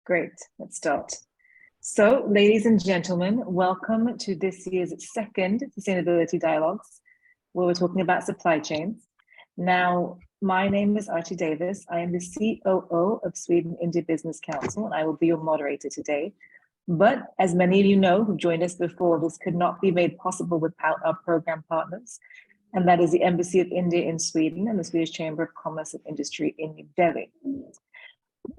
Great, let's start. So, ladies and gentlemen, welcome to this year's second Sustainability Dialogues, where we're talking about supply chains. Now, my name is Archie Davis. I am the COO of Sweden India Business Council, and I will be your moderator today. But as many of you know who've joined us before, this could not be made possible without our program partners, and that is the Embassy of India in Sweden and the Swedish Chamber of Commerce and Industry in New Delhi.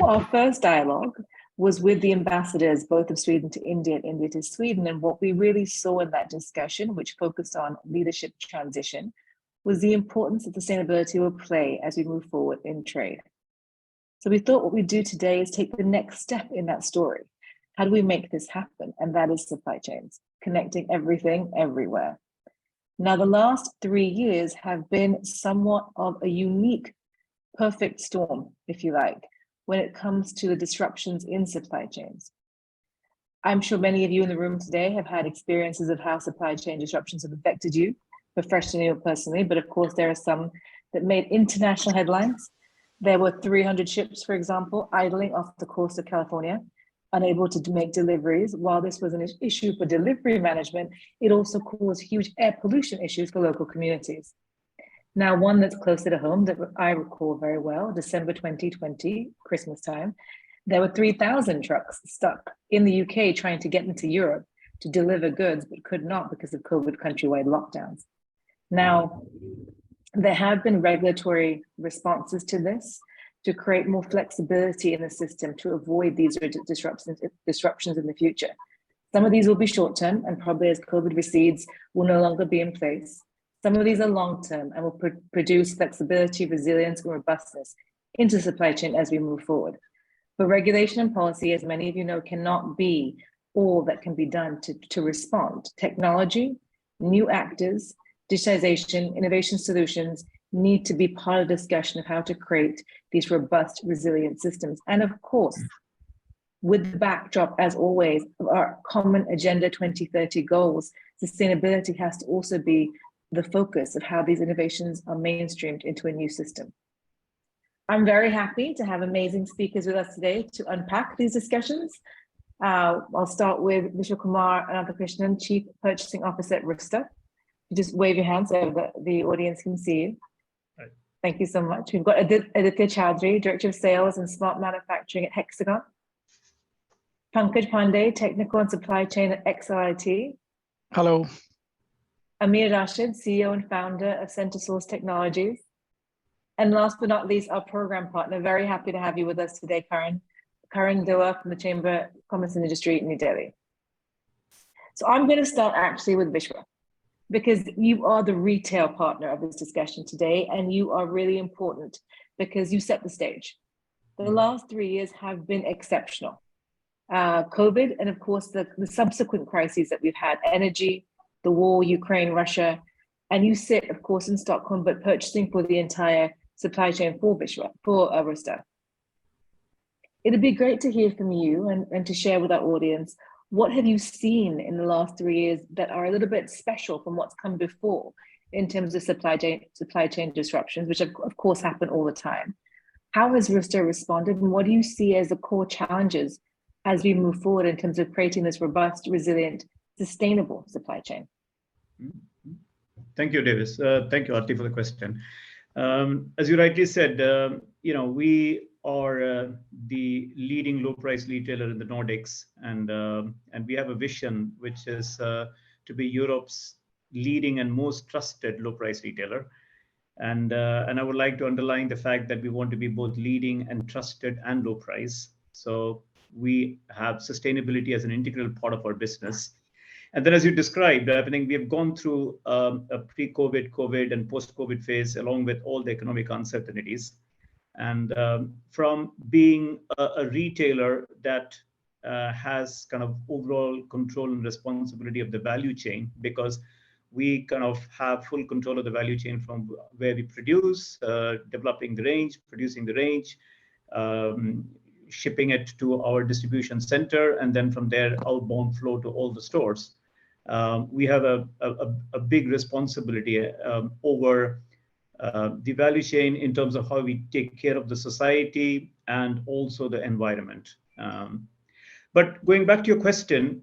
Our first dialogue was with the ambassadors, both of Sweden to India and India to Sweden. And what we really saw in that discussion, which focused on leadership transition, was the importance that sustainability will play as we move forward in trade. So we thought what we do today is take the next step in that story. How do we make this happen? And that is supply chains, connecting everything everywhere. Now, the last 3 years have been somewhat of a unique, perfect storm, if you like, when it comes to the disruptions in supply chains. I'm sure many of you in the room today have had experiences of how supply chain disruptions have affected you, professionally or personally, but of course there are some that made international headlines. There were 300 ships, for example, idling off the coast of California, unable to make deliveries. While this was an issue for delivery management, it also caused huge air pollution issues for local communities. Now, one that's closer to home that I recall very well, December 2020, Christmas time, there were 3,000 trucks stuck in the UK trying to get into Europe to deliver goods, but could not because of COVID countrywide lockdowns. Now, there have been regulatory responses to this to create more flexibility in the system to avoid these disruptions in the future. Some of these will be short-term and probably as COVID recedes will no longer be in place. Some of these are long-term and will produce flexibility, resilience, and robustness into supply chain as we move forward. But regulation and policy, as many of you know, cannot be all that can be done to respond. Technology, new actors, digitization, innovation solutions need to be part of the discussion of how to create these robust, resilient systems. And of course, with the backdrop, as always, of our common Agenda 2030 goals, sustainability has to also be the focus of how these innovations are mainstreamed into a new system. I'm very happy to have amazing speakers with us today to unpack these discussions. I'll start with Vishwa Kumar Ananthakrishnan, Chief Purchasing Officer at Rista. Just wave your hand so that the audience can see you. Right. Thank you so much. We've got Aditya Chowdhury, Director of Sales and Smart Manufacturing at Hexagon. Pankaj Pandey, Technical and Supply Chain at XLIT. Hello. Amir Rashid, CEO and founder of CenterSource Technologies. And last but not least, our program partner. Very happy to have you with us today, Karan Dua from the Chamber of Commerce and Industry in New Delhi. So I'm going to start actually with Vishwa, because you are the retail partner of this discussion today, and you are really important because you set the stage. The last 3 years have been exceptional. COVID, and of course, the subsequent crises that we've had, energy, the war, Ukraine, Russia, and you sit, of course, in Stockholm, but purchasing for the entire supply chain for Rista. It'd be great to hear from you and to share with our audience, what have you seen in the last 3 years that are a little bit special from what's come before in terms of supply chain disruptions, which of course happen all the time? How has Rista responded, and what do you see as the core challenges as we move forward in terms of creating this robust, resilient, sustainable supply chain? Thank you, Davis. Thank you, Arti, for the question. As you rightly said, we are the leading low-price retailer in the Nordics, and we have a vision which is to be Europe's leading and most trusted low-price retailer. And I would like to underline the fact that we want to be both leading and trusted and low price. So we have sustainability as an integral part of our business. And then, as you described, I think we have gone through a pre-COVID, COVID, and post-COVID phase, along with all the economic uncertainties. And from being a retailer that has kind of overall control and responsibility of the value chain, because we kind of have full control of the value chain from where we produce, developing the range, producing the range, shipping it to our distribution center, and then from there, outbound flow to all the stores. We have a big responsibility over the value chain in terms of how we take care of the society and also the environment. But going back to your question,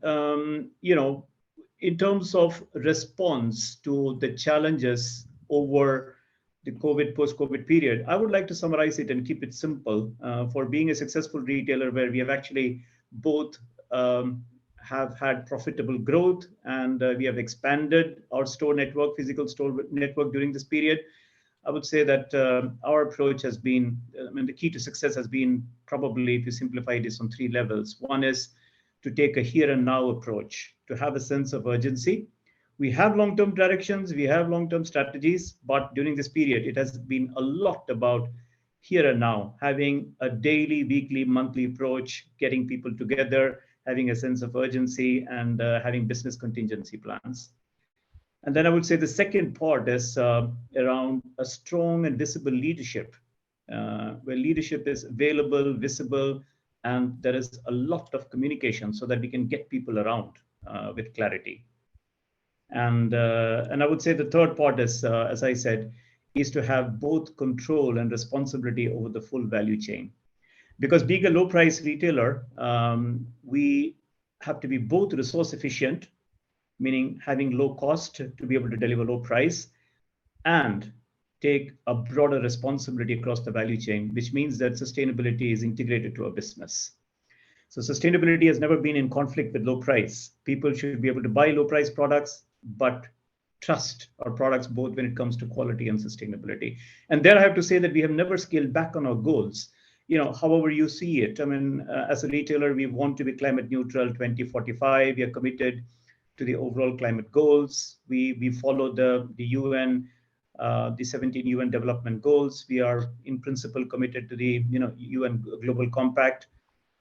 in terms of response to the challenges over the COVID, post-COVID period, I would like to summarize it and keep it simple. For being a successful retailer where we have actually both have had profitable growth and we have expanded our store network, physical store network during this period, I would say that our approach has been, the key to success has been probably, if you simplify this on three levels. One is to take a here and now approach, to have a sense of urgency. We have long-term directions, we have long-term strategies, but during this period, it has been a lot about here and now, having a daily, weekly, monthly approach, getting people together, having a sense of urgency, and having business contingency plans. And then I would say the second part is around a strong and visible leadership, where leadership is available, visible, and there is a lot of communication so that we can get people around with clarity. And I would say the third part is, as I said, is to have both control and responsibility over the full value chain. Because being a low price retailer, we have to be both resource efficient, meaning having low cost to be able to deliver low price, and take a broader responsibility across the value chain, which means that sustainability is integrated to our business. So sustainability has never been in conflict with low price. People should be able to buy low price products, but trust our products both when it comes to quality and sustainability. And there I have to say that we have never scaled back on our goals. However you see it, as a retailer, we want to be climate neutral 2045. We are committed to the overall climate goals. We follow the UN, the 17 UN development goals. We are in principle committed to the UN Global Compact.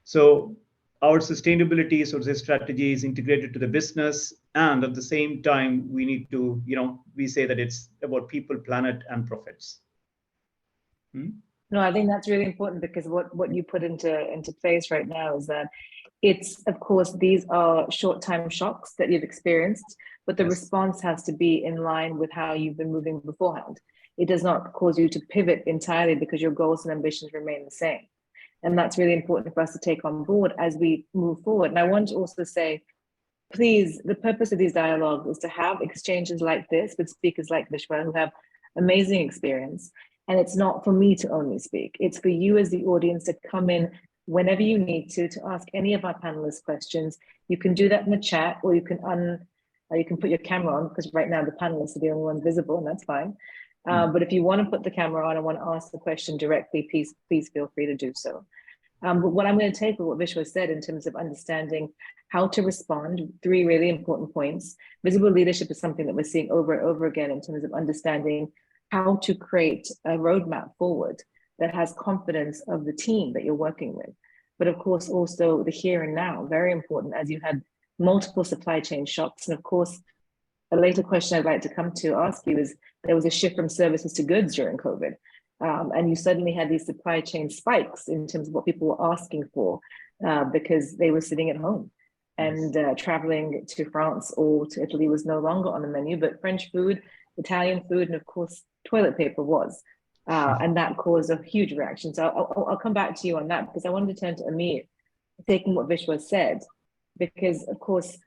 So our sustainability sort of strategy is integrated to the business, and at the same time, we need to, we say that it's about people, planet, and profits. No, I think that's really important, because what you put into place right now is that it's, of course, these are short-time shocks that you've experienced, but the response has to be in line with how you've been moving beforehand. It does not cause you to pivot entirely because your goals and ambitions remain the same. And that's really important for us to take on board as we move forward. And I want to also say, please, the purpose of these dialogues is to have exchanges like this with speakers like Vishwa who have amazing experience. And it's not for me to only speak. It's for you as the audience to come in whenever you need to ask any of our panelists questions. You can do that in the chat, or you can put your camera on, because right now the panelists are the only ones visible, and that's fine. But if you want to put the camera on and want to ask the question directly, please feel free to do so. But what I'm going to take with what Vishwa said in terms of understanding how to respond, three really important points. Visible leadership is something that we're seeing over and over again in terms of understanding how to create a roadmap forward that has confidence of the team that you're working with. But of course, also the here and now, very important, as you had multiple supply chain shocks. And of course, a later question I'd like to come to ask you is, there was a shift from services to goods during COVID. And you suddenly had these supply chain spikes in terms of what people were asking for because they were sitting at home. And traveling to France or to Italy was no longer on the menu, but French food, Italian food, and of course, toilet paper was. And that caused a huge reaction. So I'll come back to you on that, because I wanted to turn to Amir, taking what Vishwa said, because of course,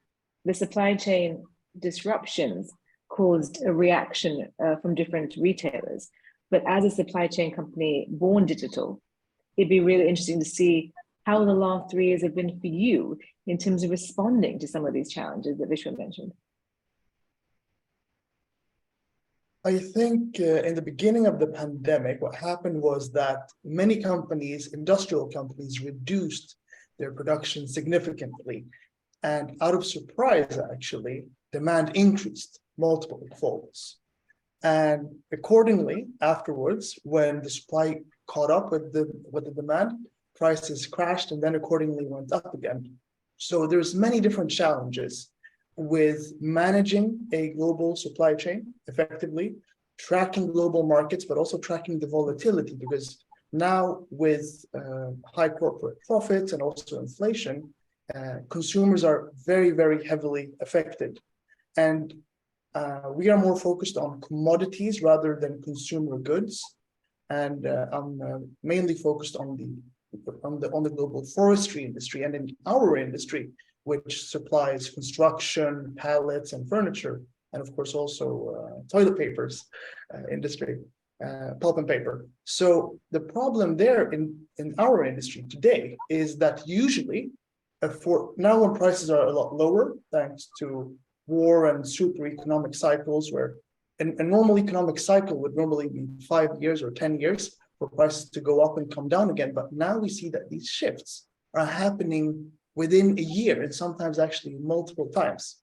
the supply chain disruptions caused a reaction from different retailers. But as a supply chain company born digital, it'd be really interesting to see how the last 3 years have been for you in terms of responding to some of these challenges that Vishwa mentioned. I think in the beginning of the pandemic, what happened was that many companies, industrial companies, reduced their production significantly. And out of surprise, actually, demand increased multiple folds. And accordingly, afterwards, when the supply caught up with the demand, prices crashed and then accordingly went up again. So there's many different challenges with managing a global supply chain effectively, tracking global markets, but also tracking the volatility, because now with high corporate profits and also inflation, consumers are very, very heavily affected. And We are more focused on commodities rather than consumer goods, and I'm mainly focused on the global forestry industry, and in our industry, which supplies construction, pallets, and furniture, and of course also toilet papers industry, pulp and paper. So the problem there in our industry today is that usually, now when prices are a lot lower, thanks to war and super economic cycles, where a normal economic cycle would normally be 5 years or 10 years for prices to go up and come down again. But now we see that these shifts are happening within a year, and sometimes actually multiple times.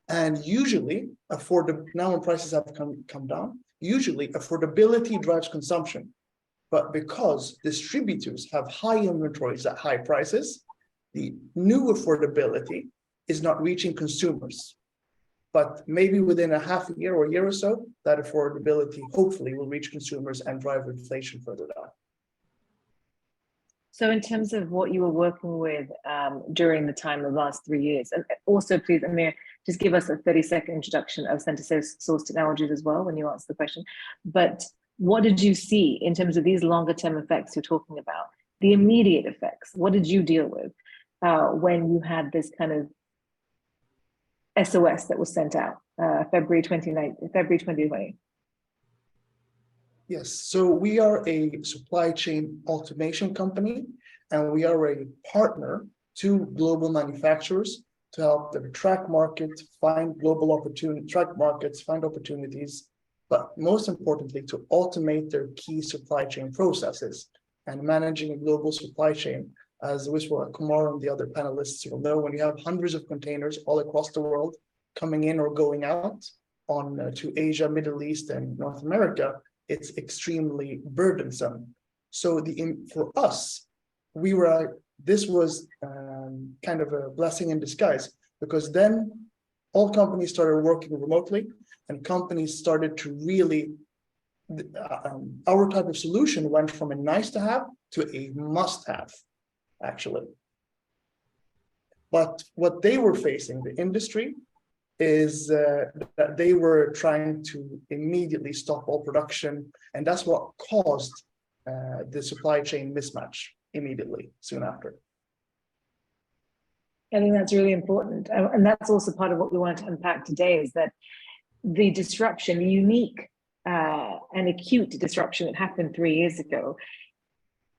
And usually, now when prices have come down, usually affordability drives consumption. But because distributors have high inventories at high prices, the new affordability is not reaching consumers. But maybe within a half a year or a year or so, that affordability hopefully will reach consumers and drive inflation further down. So in terms of what you were working with during the time of the last 3 years, and also please, Amir, just give us a 30-second introduction of center source technologies as well when you answer the question. But what did you see in terms of these longer term effects you're talking about, the immediate effects? What did you deal with when you had this kind of SOS that was sent out February 2020? Yes, so we are a supply chain automation company, and we are a partner to global manufacturers to help them track markets, find global opportunities, track markets, find opportunities, but most importantly, to automate their key supply chain processes. And managing a global supply chain, as Wiswa, Kumar, and the other panelists will know, when you have hundreds of containers all across the world coming in or going out on to Asia, Middle East, and North America, it's extremely burdensome. So for us, this was kind of a blessing in disguise, because then all companies started working remotely, and companies started to really, our type of solution went from a nice to have to a must have, actually. But what they were facing, the industry, is that they were trying to immediately stop all production, and that's what caused the supply chain mismatch immediately soon after. I think that's really important, and that's also part of what we wanted to unpack today, is that the disruption, the unique and acute disruption that happened 3 years ago,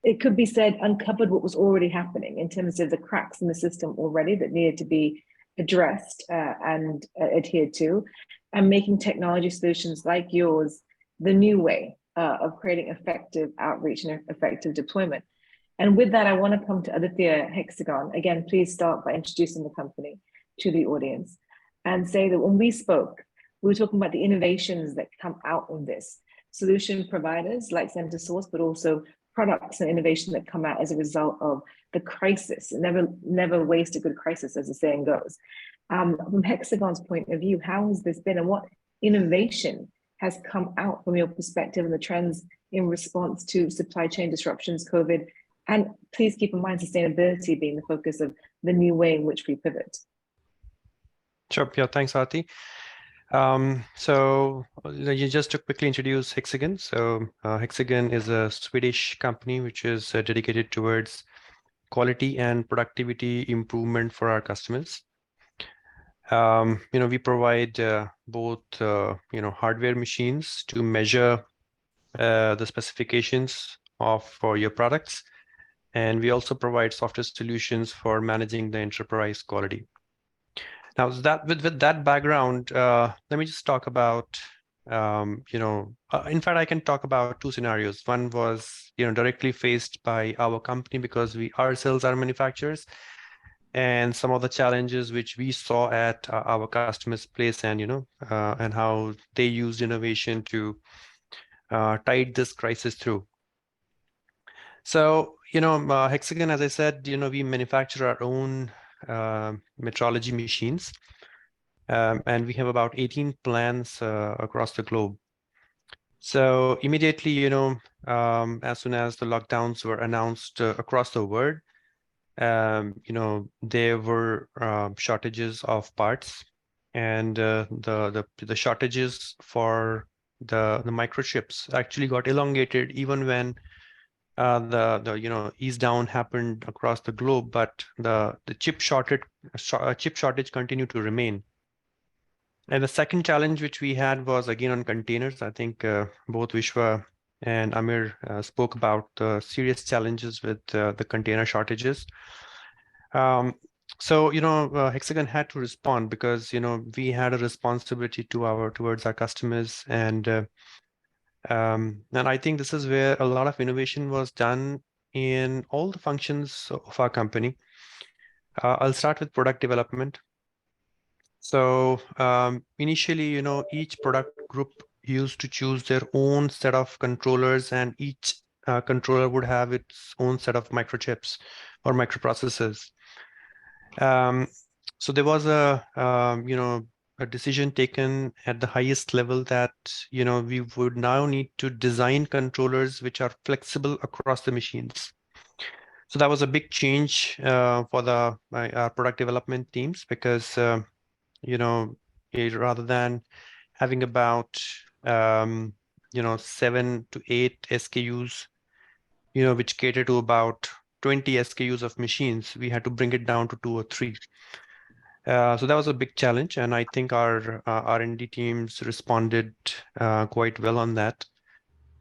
it could be said uncovered what was already happening in terms of the cracks in the system already that needed to be addressed and adhered to, and making technology solutions like yours the new way of creating effective outreach and effective deployment. And with that, I want to come to Aditya Hexagon. Again, please start by introducing the company to the audience and say that when we spoke, we were talking about the innovations that come out of this. Solution providers like CenterSource, but also products and innovation that come out as a result of the crisis. Never waste a good crisis, as the saying goes. From Hexagon's point of view, how has this been, and what innovation has come out from your perspective and the trends in response to supply chain disruptions, COVID, and please keep in mind sustainability being the focus of the new way in which we pivot. Sure, yeah, thanks, Arti. So you just to quickly introduce Hexagon. So Hexagon is a Swedish company which is dedicated towards quality and productivity improvement for our customers. We provide both hardware machines to measure the specifications for your products, and we also provide software solutions for managing the enterprise quality. Now, with that background, let me just talk about, in fact, I can talk about two scenarios. One was, directly faced by our company because we ourselves are manufacturers, and some of the challenges which we saw at our customers' place, and and how they used innovation to tide this crisis through. So, Hexagon, as I said, we manufacture our own metrology machines, and we have about 18 plants across the globe. So immediately, as soon as the lockdowns were announced across the world, there were shortages of parts, and the shortages for the microchips actually got elongated even when the ease down happened across the globe, but the chip shortage continued to remain. And the second challenge which we had was again on containers. I think both Vishwa and Amir spoke about the serious challenges with the container shortages. So Hexagon had to respond because we had a responsibility towards our customers, and I think this is where a lot of innovation was done in all the functions of our company. I'll start with product development. So initially, each product group used to choose their own set of controllers, and each controller would have its own set of microchips or microprocessors. So there was a decision taken at the highest level that we would now need to design controllers which are flexible across the machines. So that was a big change for our product development teams, because rather than having about 7 to 8 SKUs, which cater to about 20 SKUs of machines, we had to bring it down to 2 or 3. So that was a big challenge, and I think our R&D teams responded quite well on that.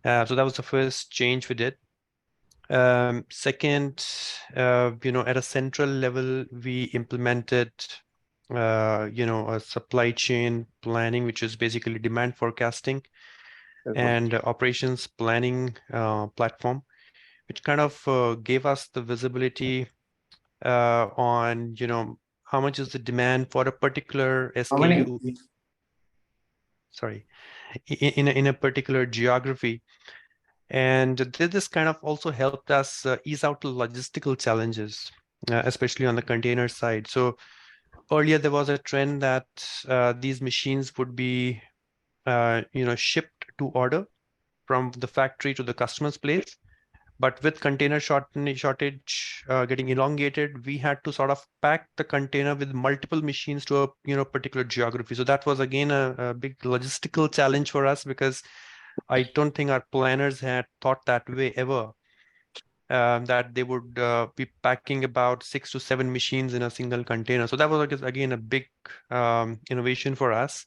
So that was the first change we did. Second, at a central level, we implemented, a supply chain planning, which is basically demand forecasting and operations planning platform, which kind of gave us the visibility on, how much is the demand for a particular SKU. Sorry, in a particular geography. And this kind of also helped us ease out the logistical challenges, especially on the container side. So earlier there was a trend that these machines would be, shipped to order from the factory to the customer's place. But with container shortage getting elongated, we had to sort of pack the container with multiple machines to a particular geography. So that was again a big logistical challenge for us, because I don't think our planners had thought that way ever, that they would be packing about 6 to 7 machines in a single container. So that was again a big innovation for us.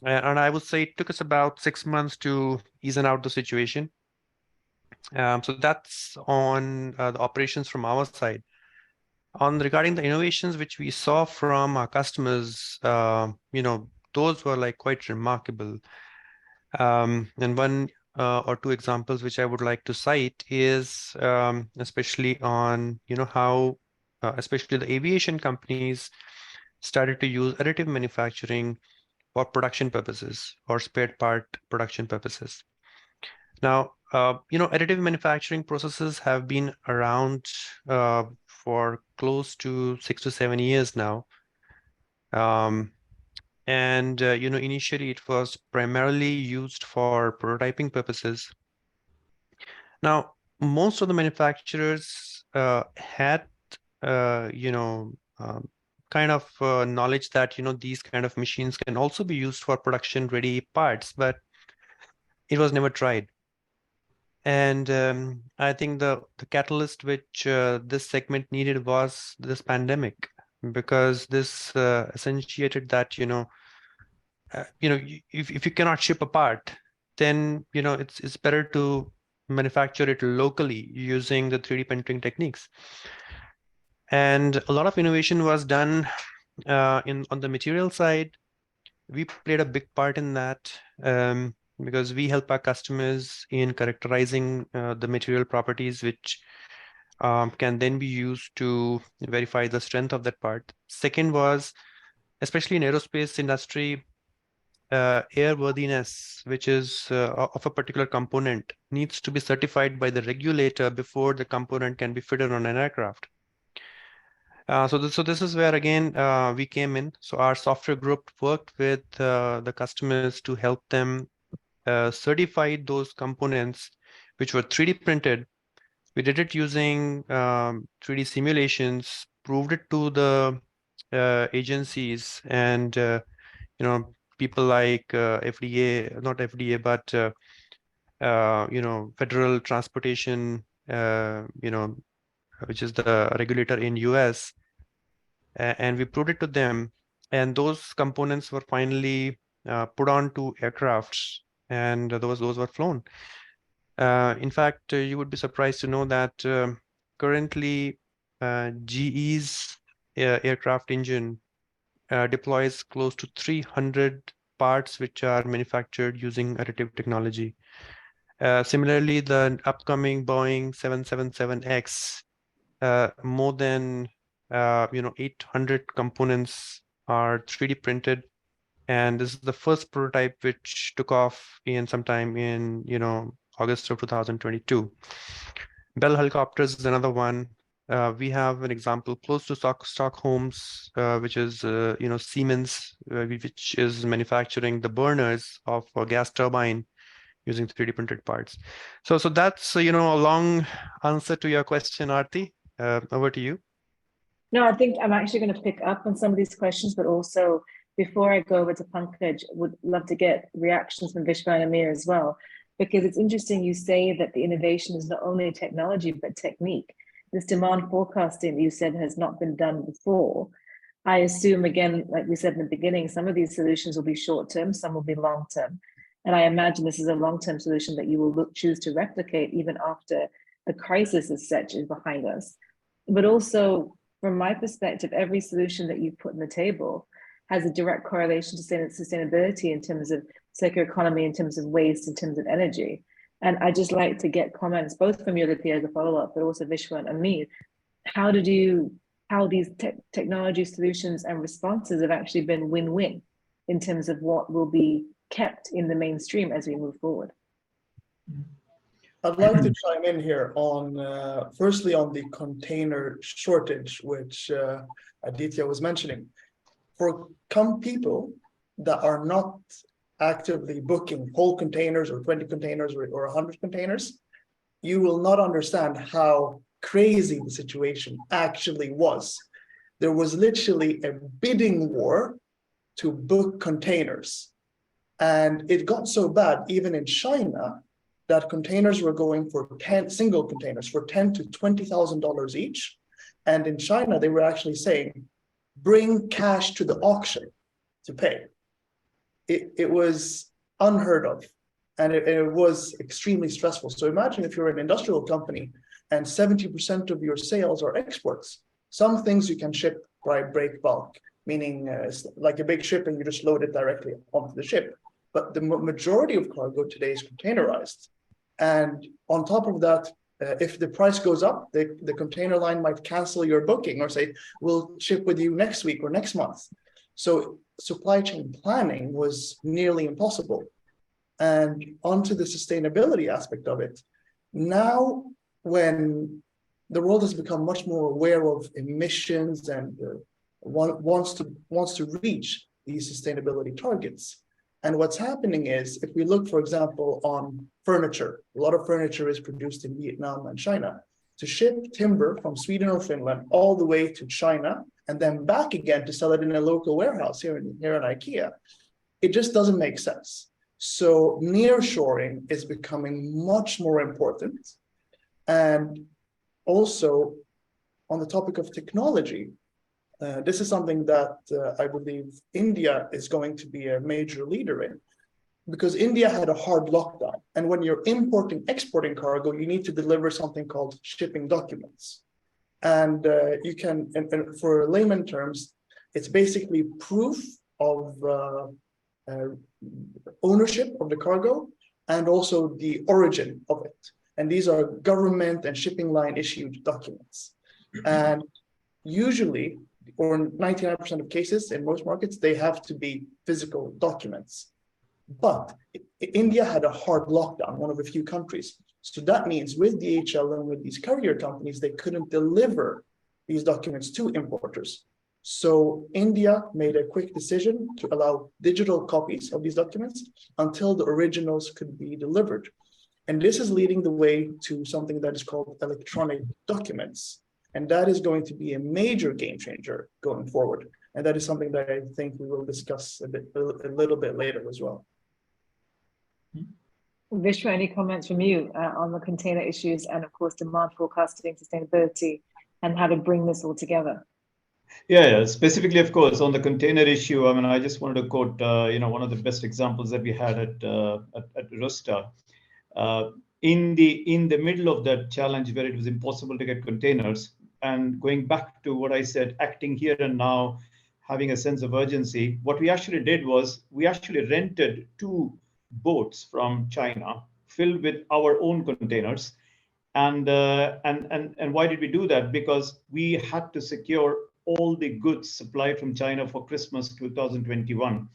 And I would say it took us about 6 months to ease out the situation. So that's on the operations from our side. Regarding the innovations which we saw from our customers, those were like quite remarkable. And one or two examples which I would like to cite is especially on how especially the aviation companies started to use additive manufacturing for production purposes or spare part production purposes. Now, additive manufacturing processes have been around for close to 6 to 7 years now. And initially it was primarily used for prototyping purposes. Now, most of the manufacturers had, kind of knowledge that, these kind of machines can also be used for production-ready parts, but it was never tried. And I think the catalyst which this segment needed was this pandemic, because this essentiated that, if you cannot ship a part, then it's better to manufacture it locally using the 3D printing techniques. And a lot of innovation was done on the material side. We played a big part in that, because we help our customers in characterizing the material properties, which can then be used to verify the strength of that part. Second was, especially in aerospace industry, airworthiness, which is of a particular component, needs to be certified by the regulator before the component can be fitted on an aircraft. So this is where again we came in. So our software group worked with the customers to help them certify those components which were 3D printed. We did it using 3D simulations, proved it to the agencies and people like FDA, not FDA, but Federal Transportation, which is the regulator in US, and we proved it to them, and those components were finally put onto aircrafts, and those were flown. In fact, you would be surprised to know that currently GE's aircraft engine deploys close to 300 parts which are manufactured using additive technology. Similarly, the upcoming Boeing 777X, more than 800 components are 3D printed, and this is the first prototype which took off in sometime in August of 2022. Bell Helicopters is another one. We have an example close to Stockholm's, which is Siemens, which is manufacturing the burners of a gas turbine using 3D printed parts. So that's a long answer to your question, Aarti. Over to you. No, I think I'm actually going to pick up on some of these questions, but also before I go over to Pankaj, would love to get reactions from Vishwa and Amir as well, because it's interesting you say that the innovation is not only technology, but technique. This demand forecasting that you said has not been done before. I assume, again, like we said in the beginning, some of these solutions will be short-term, some will be long-term. And I imagine this is a long-term solution that you will choose to replicate even after a crisis as such is behind us. But also, from my perspective, every solution that you put on the table has a direct correlation to sustainability in terms of circular economy, in terms of waste, in terms of energy. And I just like to get comments, both from you, Lithia, as a follow-up, but also Vishwa and Amir. How these technology solutions and responses have actually been win-win in terms of what will be kept in the mainstream as we move forward. I'd like to chime in here on, firstly, on the container shortage, which Aditya was mentioning. For people that are not actively booking whole containers or 20 containers or 100 containers, you will not understand how crazy the situation actually was. There was literally a bidding war to book containers. And it got so bad, even in China, that containers were going for single containers for $10,000 to $20,000 each. And in China, they were actually saying, bring cash to the auction to pay. It was unheard of, and it was extremely stressful. So imagine if you're an industrial company and 70% of your sales are exports. Some things you can ship by break bulk, meaning like a big ship and you just load it directly onto the ship. But the majority of cargo today is containerized. And on top of that, if the price goes up, the container line might cancel your booking or say, we'll ship with you next week or next month. So supply chain planning was nearly impossible. And onto the sustainability aspect of it. Now, when the world has become much more aware of emissions and wants to reach these sustainability targets. And what's happening is, if we look, for example, on furniture, a lot of furniture is produced in Vietnam and China. To ship timber from Sweden or Finland all the way to China and then back again to sell it in a local warehouse here in IKEA, it just doesn't make sense. So nearshoring is becoming much more important. And also, on the topic of technology, this is something that I believe India is going to be a major leader in, because India had a hard lockdown. And when you're exporting cargo, you need to deliver something called shipping documents. And you can, and for layman terms, it's basically proof of ownership of the cargo and also the origin of it. And these are government and shipping line issued documents. And usually, or in 99% of cases, in most markets, they have to be physical documents. But India had a hard lockdown, one of a few countries. So that means with DHL and with these courier companies, they couldn't deliver these documents to importers. So India made a quick decision to allow digital copies of these documents until the originals could be delivered. And this is leading the way to something that is called electronic documents. And that is going to be a major game changer going forward, And that is something that I think we will discuss a little bit later as well. Vishwa, any comments from you on the container issues and of course demand forecasting, sustainability, and how to bring this all together? Yeah, specifically, of course, on the container issue. I mean, I just wanted to quote, one of the best examples that we had at Rusta. In the middle of that challenge where it was impossible to get containers, and going back to what I said, acting here and now, having a sense of urgency, what we actually did was we actually rented 2 boats from China filled with our own containers. And why did we do that? Because we had to secure all the goods supplied from China for Christmas 2021,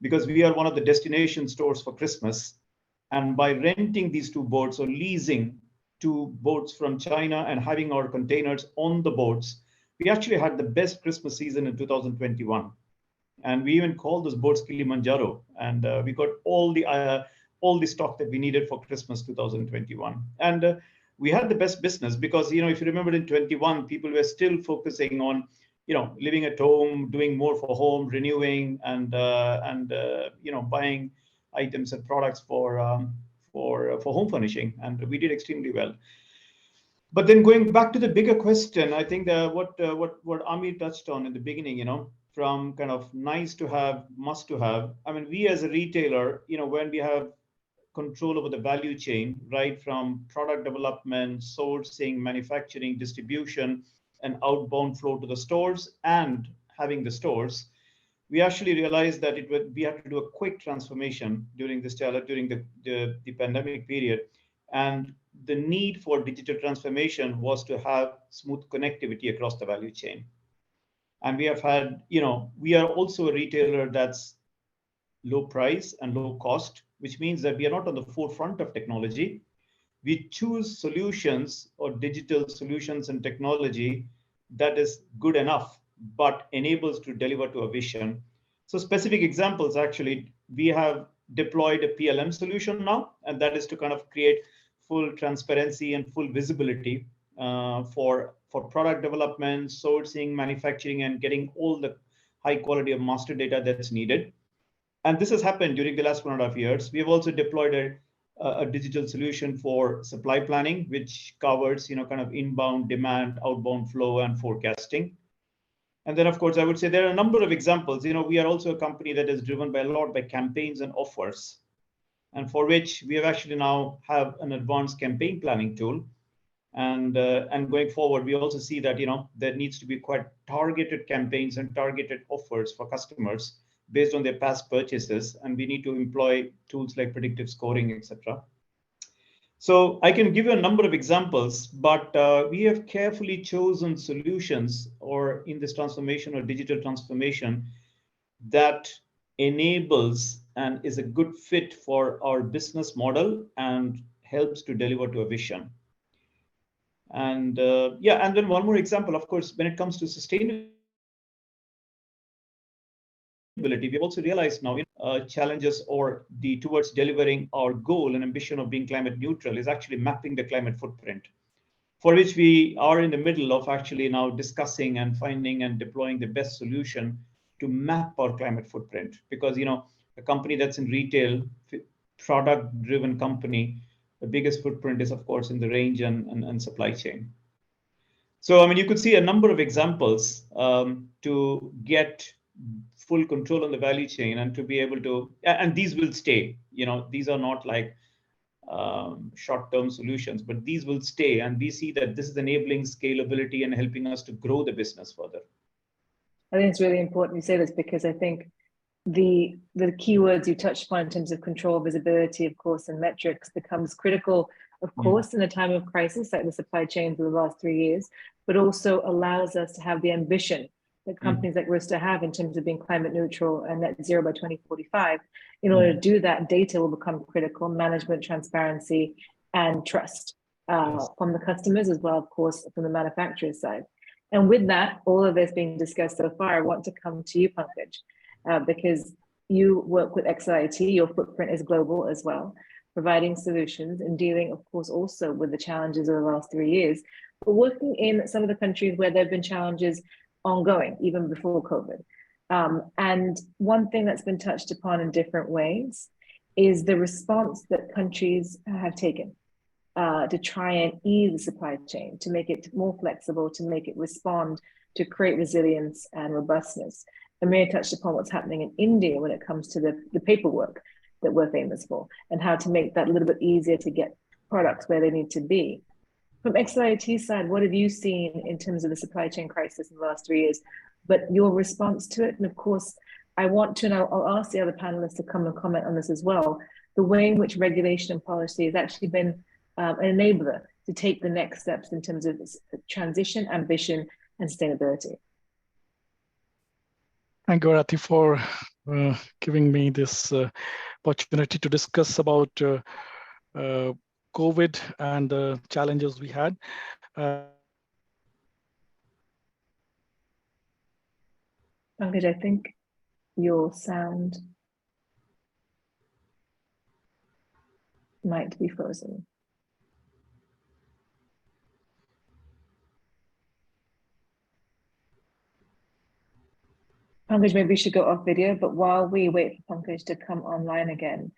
because we are one of the destination stores for Christmas. And by renting these 2 boats or leasing 2 boats from China and having our containers on the boats, we actually had the best Christmas season in 2021. And we even called those boats Kilimanjaro. And we got all the stock that we needed for Christmas 2021. And we had the best business because, if you remember in 21, people were still focusing on, living at home, doing more for home, renewing, and buying items and products for home furnishing, and we did extremely well. But then going back to the bigger question, I think what Amir touched on in the beginning, from kind of nice to have, must to have. I mean, we as a retailer, when we have control over the value chain, right from product development, sourcing, manufacturing, distribution, and outbound flow to the stores, and having the stores, we actually realized that we had to do a quick transformation during the pandemic period, and the need for digital transformation was to have smooth connectivity across the value chain. And we have had, we are also a retailer that's low price and low cost, which means that we are not on the forefront of technology. We choose solutions or digital solutions and technology that is good enough, but enables to deliver to a vision. So specific examples, actually, we have deployed a PLM solution now, and that is to kind of create full transparency and full visibility for product development, sourcing, manufacturing, and getting all the high quality of master data that's needed. And this has happened during the last 1.5 years. We have also deployed a digital solution for supply planning, which covers, kind of inbound demand, outbound flow, and forecasting. And then, of course, I would say there are a number of examples. We are also a company that is driven by a lot by campaigns and offers, and for which we have actually now have an advanced campaign planning tool. And going forward, we also see that, there needs to be quite targeted campaigns and targeted offers for customers based on their past purchases, and we need to employ tools like predictive scoring, etc. So I can give you a number of examples, but we have carefully chosen solutions or in this transformation or digital transformation that enables and is a good fit for our business model and helps to deliver to a vision. And and then one more example, of course, when it comes to sustainability, we've also realized now challenges or towards delivering our goal and ambition of being climate neutral is actually mapping the climate footprint, for which we are in the middle of actually now discussing and finding and deploying the best solution to map our climate footprint. Because, a company that's in retail, product-driven company, the biggest footprint is, of course, in the range and supply chain. So, I mean, you could see a number of examples to get full control on the value chain and to be able to, and these will stay, these are not like short-term solutions, but these will stay. And we see that this is enabling scalability and helping us to grow the business further. I think it's really important you say this, because I think the keywords you touched upon in terms of control, visibility, of course, and metrics becomes critical, of course, in a time of crisis like the supply chain for the last 3 years, but also allows us to have the ambition that companies like Rusta have in terms of being climate neutral and net zero by 2045. In order to do that, data will become critical, management, transparency, and trust from the customers as well, of course, from the manufacturer's side. And with that, all of this being discussed so far, I want to come to you, Pankaj, because you work with XIT, your footprint is global as well, providing solutions and dealing, of course, also with the challenges of the last 3 years, but working in some of the countries where there have been challenges ongoing, even before COVID. And one thing that's been touched upon in different ways is the response that countries have taken to try and ease the supply chain, to make it more flexible, to make it respond, to create resilience and robustness. Amir touched upon what's happening in India when it comes to the paperwork that we're famous for, and how to make that a little bit easier to get products where they need to be. From XIOT side, what have you seen in terms of the supply chain crisis in the last 3 years, but your response to it? And of course, I want to, and I'll ask the other panelists to come and comment on this as well, the way in which regulation and policy has actually been an enabler to take the next steps in terms of transition, ambition, and sustainability. Thank you, Arati, for giving me this opportunity to discuss about COVID and the challenges we had. Pankaj, I think your sound might be frozen. Pankaj, maybe we should go off video, but while we wait for Pankaj to come online again,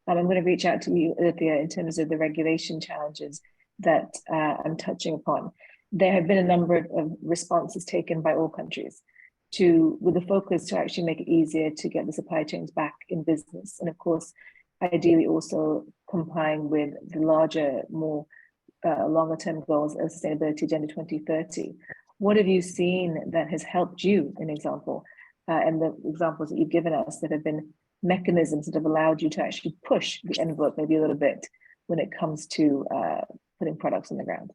I'm going to reach out to you, Olivia, in terms of the regulation challenges that I'm touching upon. There have been a number of responses taken by all countries with the focus to actually make it easier to get the supply chains back in business. And of course, ideally also complying with the larger, more longer term goals of Sustainability Agenda 2030. What have you seen that has helped you, an example, and the examples that you've given us that have been mechanisms that have allowed you to actually push the envelope maybe a little bit when it comes to putting products on the ground?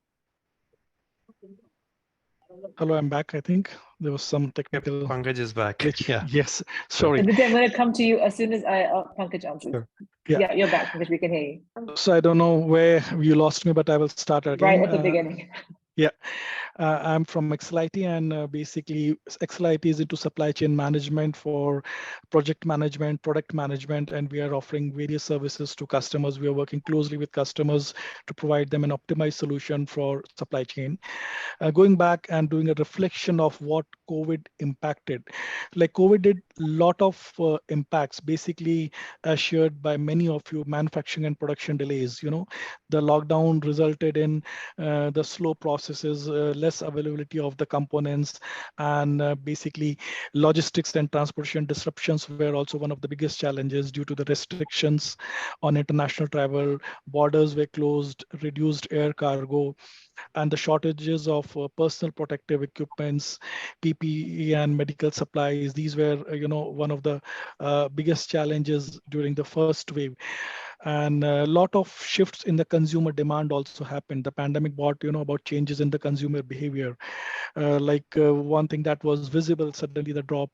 Hello, I'm back. I think there was some technical. Yep, Pankaj is back. Glitch. Yeah. Yes. Sorry. I'm going to come to you as soon as Pankaj answers. Sure. Yeah, you're back because we can hear you. So I don't know where you lost me, but I will start again. Right at the beginning. Yeah, I'm from XLIT, and basically XLIT is into supply chain management for project management, product management, and we are offering various services to customers. We are working closely with customers to provide them an optimized solution for supply chain. Going back and doing a reflection of what COVID impacted. Like COVID did a lot of impacts, basically as shared by many of you, manufacturing and production delays. You know, the lockdown resulted in the slow processes, less availability of the components, and basically logistics and transportation disruptions were also one of the biggest challenges due to the restrictions on international travel. Borders were closed, reduced air cargo, and the shortages of personal protective equipments, PPE, and medical supplies. These were, one of the biggest challenges during the first wave. And a lot of shifts in the consumer demand also happened. The pandemic brought, about changes in the consumer behavior. One thing that was visible, suddenly the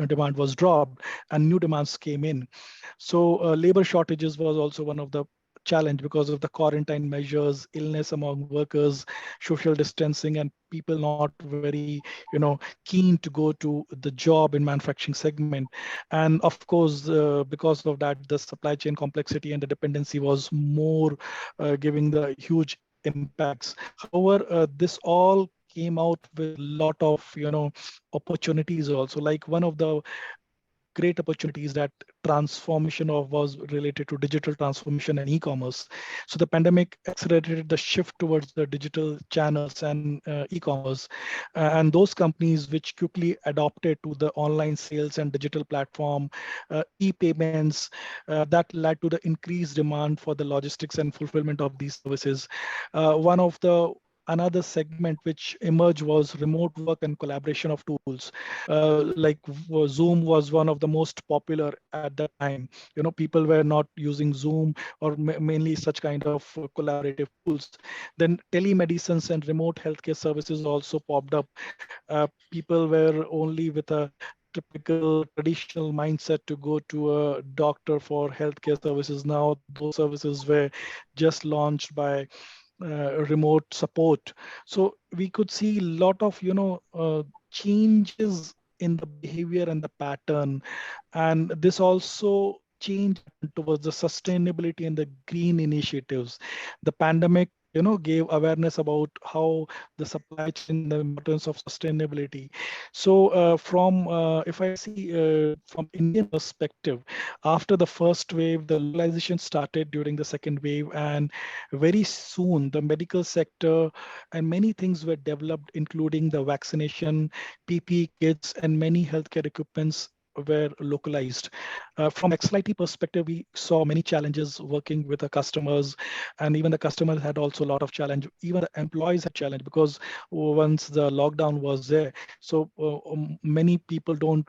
demand was dropped and new demands came in. So labor shortages was also one of the challenge because of the quarantine measures, illness among workers, social distancing, and people not very, keen to go to the job in manufacturing segment. And of course, because of that, the supply chain complexity and the dependency was more, giving the huge impacts. However, this all came out with a lot of, opportunities also. Like one of the great opportunities that transformation was related to digital transformation and e-commerce. So the pandemic accelerated the shift towards the digital channels and e-commerce, and those companies which quickly adopted to the online sales and digital platform, e-payments, that led to the increased demand for the logistics and fulfillment of these services. Another segment which emerged was remote work and collaboration of tools. Zoom was one of the most popular at that time. People were not using Zoom or mainly such kind of collaborative tools. Then telemedicines and remote healthcare services also popped up. People were only with a typical traditional mindset to go to a doctor for healthcare services. Now those services were just launched by remote support. So we could see a lot of changes in the behavior and the pattern, and this also changed towards the sustainability and the green initiatives. The pandemic gave awareness about how the supply chain, the importance of sustainability. So if I see from Indian perspective, after the first wave, the localization started during the second wave, and very soon the medical sector and many things were developed, including the vaccination, PPE kits, and many healthcare equipments were localized. From XLIT perspective, we saw many challenges working with the customers, and even the customers had also a lot of challenge. Even the employees had challenge because once the lockdown was there, so many people don't,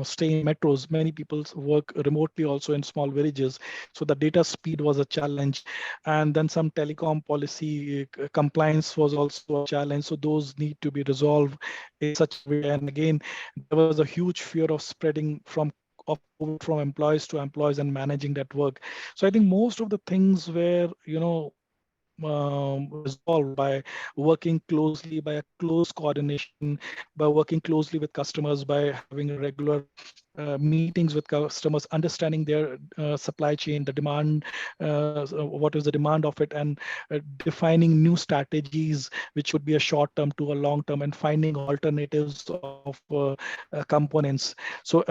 stay in metros. Many people work remotely also in small villages. So the data speed was a challenge, and then some telecom policy compliance was also a challenge. So those need to be resolved in such a way. And again, there was a huge fear of spreading of COVID from employees to employees and managing that work. So I think most of the things were, resolved by working closely, by a close coordination, by working closely with customers, by having regular meetings with customers, understanding their supply chain, the demand, what is the demand of it, and defining new strategies, which would be a short term to a long term, and finding alternatives of components. So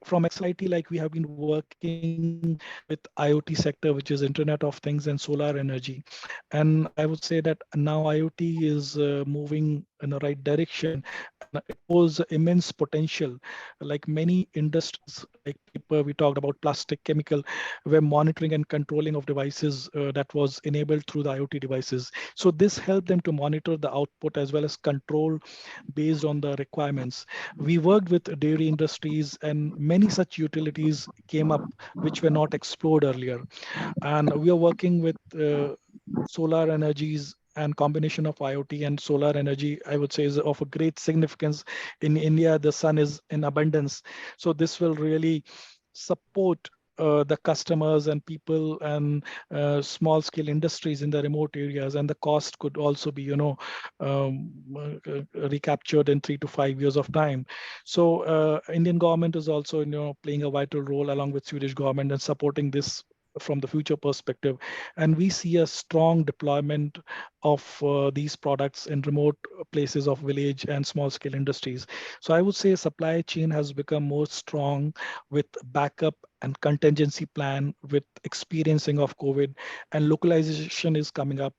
from XLIT, like we have been working with IoT sector, which is Internet of Things and solar energy. And I would say that now IoT is moving in the right direction. And it holds immense potential. Like many industries, like paper, we talked about plastic, chemical, where monitoring and controlling of devices that was enabled through the IoT devices. So this helped them to monitor the output as well as control based on the requirements. We worked with dairy industries, and many such utilities came up which were not explored earlier. And we are working with solar energies, and combination of IoT and solar energy, I would say, is of a great significance. In India, the sun is in abundance. So this will really support the customers and people and small scale industries in the remote areas, and the cost could also be recaptured in 3 to 5 years of time. So Indian government is also playing a vital role along with Swedish government and supporting this from the future perspective. And we see a strong deployment of these products in remote places of village and small scale industries. So I would say supply chain has become more strong with backup and contingency plan, with experiencing of COVID, and localization is coming up.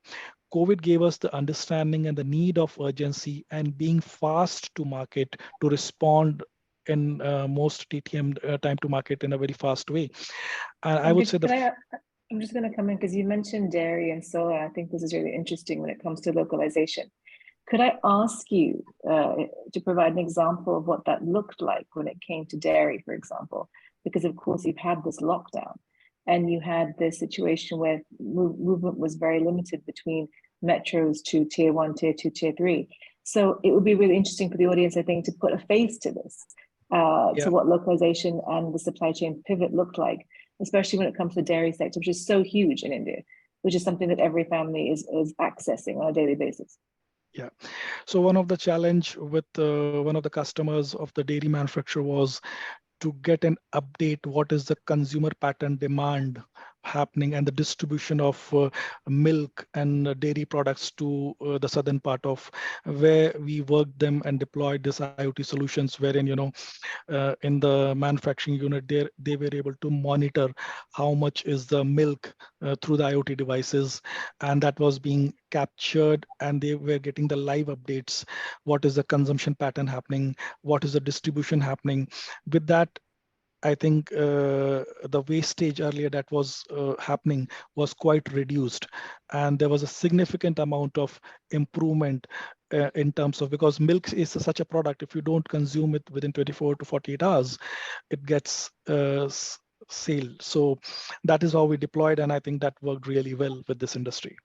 COVID gave us the understanding and the need of urgency and being fast to market to respond in most TTM time to market in a very fast way. And I would say I'm just going to come in because you mentioned dairy and solar. I think this is really interesting when it comes to localization. Could I ask you to provide an example of what that looked like when it came to dairy, for example? Because of course you've had this lockdown and you had this situation where movement was very limited between metros to tier 1, tier 2, tier 3. So it would be really interesting for the audience, I think, to put a face to this, to what localization and the supply chain pivot looked like, especially when it comes to the dairy sector, which is so huge in India, which is something that every family is accessing on a daily basis. Yeah. So one of the challenge with one of the customers of the dairy manufacturer was to get an update what is the consumer pattern demand happening and the distribution of milk and dairy products to the southern part of where we worked them and deployed this IoT solutions, wherein in the manufacturing unit they were able to monitor how much is the milk through the IoT devices, and that was being captured, and they were getting the live updates. What is the consumption pattern happening? What is the distribution happening? With that, I think the wastage earlier that was happening was quite reduced, and there was a significant amount of improvement in terms of, because milk is such a product, if you don't consume it within 24 to 48 hours, it gets sale. So that is how we deployed, and I think that worked really well with this industry.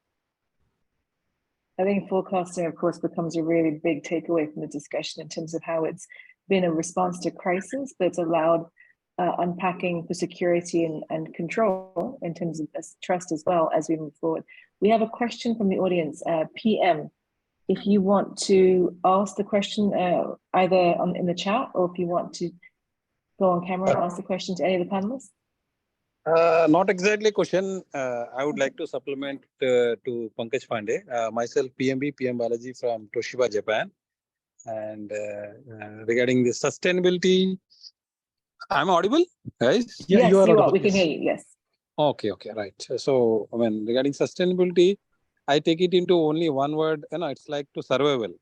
I think forecasting, of course, becomes a really big takeaway from the discussion in terms of how it's been a response to crisis, but it's allowed unpacking for security and control in terms of trust as well as we move forward. We have a question from the audience, PM. If you want to ask the question either in the chat, or if you want to go on camera and ask the question to any of the panelists. Not exactly a question. I would like to supplement to Pankaj Pandey. Myself, PMB, PM Balaji from Toshiba, Japan. And regarding the sustainability, I'm audible, guys? Yeah, Yes, you are you are. audible. We can Yes. hear you. Yes. Okay, right. So, I mean, regarding sustainability, I take it into only one word, it's like to survival.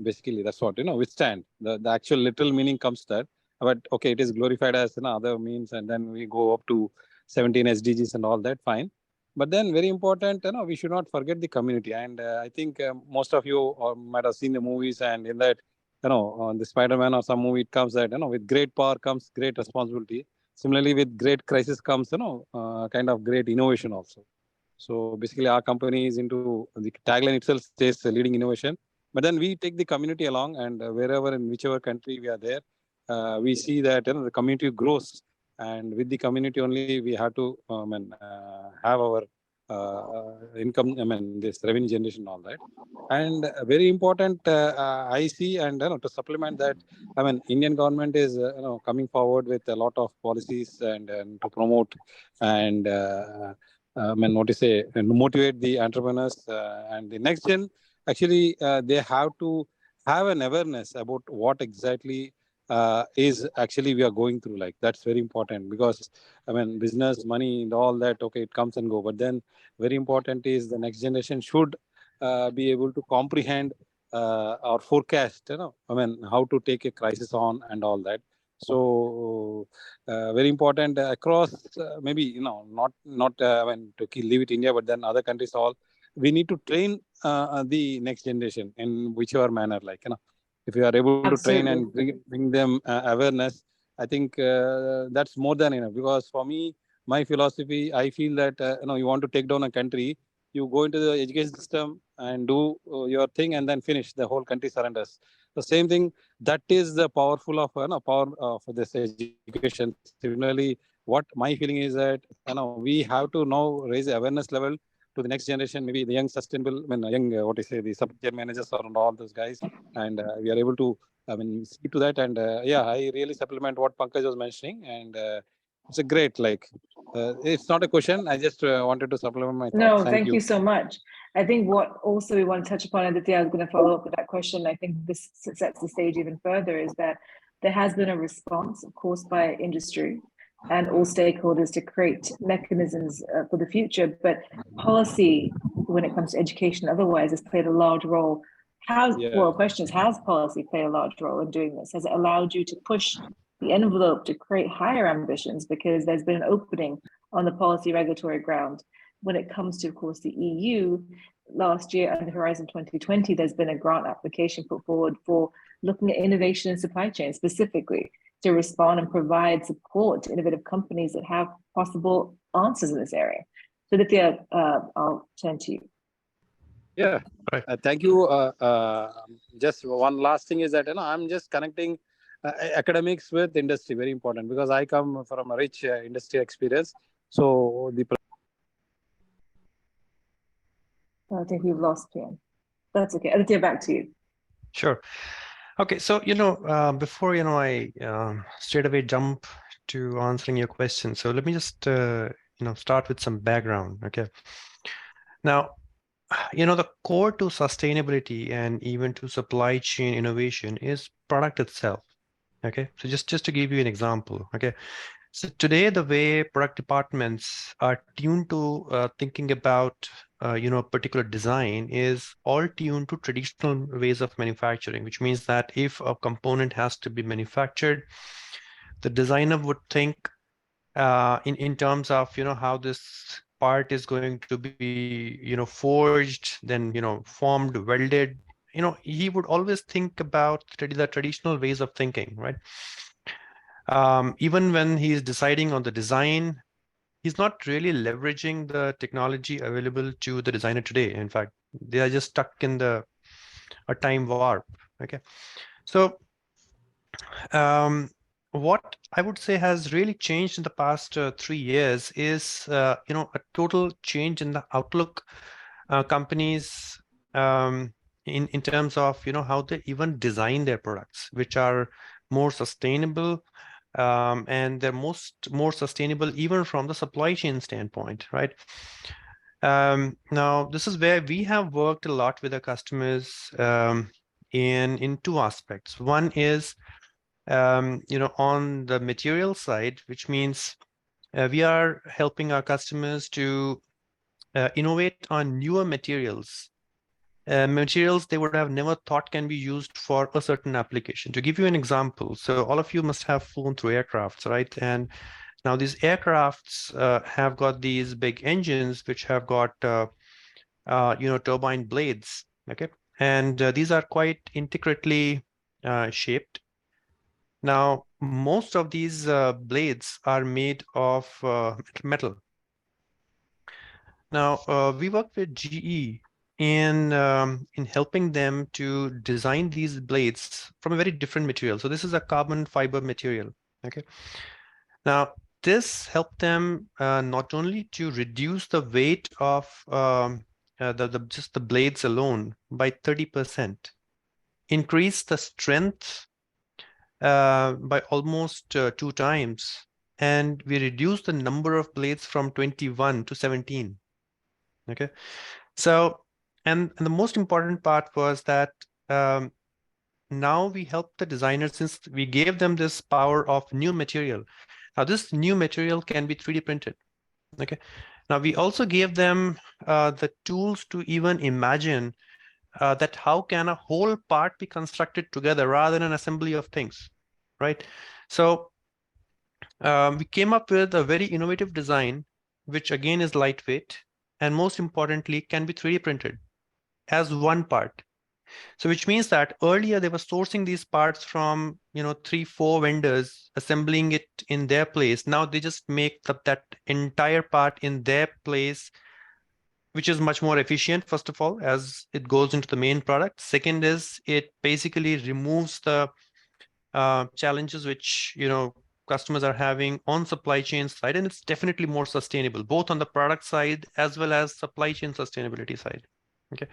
Basically, that's what, withstand. The actual literal meaning comes that. But okay, it is glorified as other means, and then we go up to 17 SDGs and all that, fine. But then very important, we should not forget the community. And I think most of you might have seen the movies, and in that, on the Spider-Man or some movie, it comes that, with great power comes great responsibility. Similarly, with great crisis comes, kind of great innovation also. So basically, our company is into the tagline itself says leading innovation. But then we take the community along, and wherever in whichever country we are there, we see that the community grows, and with the community only we have to have our income. This revenue generation, all that. And very important, I see, and to supplement that, Indian government is coming forward with a lot of policies and to promote and what to say, and motivate the entrepreneurs and the next gen. Actually, they have to have an awareness about what exactly is actually we are going through. Like that's very important because business, money, and all that. Okay, it comes and go, but then very important is the next generation should be able to comprehend or forecast, how to take a crisis on and all that. So very important across maybe not leave it India, but then other countries all we need to train the next generation in whichever manner, like if you are able to train and bring them awareness, I think that's more than enough. Because for me, my philosophy, I feel that you want to take down a country, you go into the education system and do your thing and then finish, the whole country surrenders. The same thing, that is the powerful of power of this education. Similarly, what my feeling is that we have to now raise the awareness level to the next generation, maybe the young sustainable, young what I say, the supply chain managers or and all those guys, and we are able to see to that. And yeah, I really supplement what Pankaj was mentioning, and it's a great, like it's not a question, I just wanted to supplement my thoughts. No, thank you so much. I think what also we want to touch upon, and Aditya, I was going to follow up with that question. I think this sets the stage even further, is that there has been a response, of course, by industry and all stakeholders to create mechanisms for the future. But policy, when it comes to education, otherwise, has played a large role. Well, question is, has policy played a large role in doing this? Has it allowed you to push the envelope to create higher ambitions? Because there's been an opening on the policy regulatory ground. When it comes to, of course, the EU, last year under Horizon 2020, there's been a grant application put forward for looking at innovation in supply chain specifically to respond and provide support to innovative companies that have possible answers in this area. So Aditya, I'll turn to you. Yeah, thank you. Just one last thing is that I'm just connecting academics with industry, very important, because I come from a rich industry experience. So the I think we've lost PM. That's okay. Aditya, back to you. Sure. Okay, so before I straight away jump to answering your question, so let me just start with some background. Okay, now the core to sustainability and even to supply chain innovation is product itself. Okay, so just to give you an example. Okay, so today the way product departments are tuned to thinking about a particular design is all tuned to traditional ways of manufacturing, which means that if a component has to be manufactured, the designer would think in terms of how this part is going to be forged, then formed, welded. He would always think about the traditional ways of thinking, right? Even when he's deciding on the design, he's not really leveraging the technology available to the designer today. In fact, they are just stuck in a time warp. Okay, so what I would say has really changed in the past 3 years is a total change in the outlook companies in terms of how they even design their products, which are more sustainable, and they're more sustainable even from the supply chain standpoint, right? Now, this is where we have worked a lot with our customers in two aspects. One is, on the material side, which means we are helping our customers to innovate on newer materials, materials they would have never thought can be used for a certain application. To give you an example, so all of you must have flown through aircrafts, right? And now these aircrafts have got these big engines which have got turbine blades, okay? And these are quite intricately shaped. Now, most of these blades are made of metal. Now, we work with GE in helping them to design these blades from a very different material. So this is a carbon fiber material, okay? Now, this helped them not only to reduce the weight of just the blades alone by 30%, increase the strength by almost 2 times, and we reduced the number of blades from 21 to 17. Okay, so and the most important part was that now we help the designers, since we gave them this power of new material. Now this new material can be 3D printed. Okay, now we also gave them the tools to even imagine that how can a whole part be constructed together rather than an assembly of things, right? So we came up with a very innovative design, which again is lightweight, and most importantly, can be 3D printed as one part. So which means that earlier they were sourcing these parts from 3-4 vendors, assembling it in their place. Now they just make that entire part in their place, which is much more efficient, first of all, as it goes into the main product. Second is it basically removes the challenges which customers are having on supply chain side, and it's definitely more sustainable, both on the product side as well as supply chain sustainability side. Okay.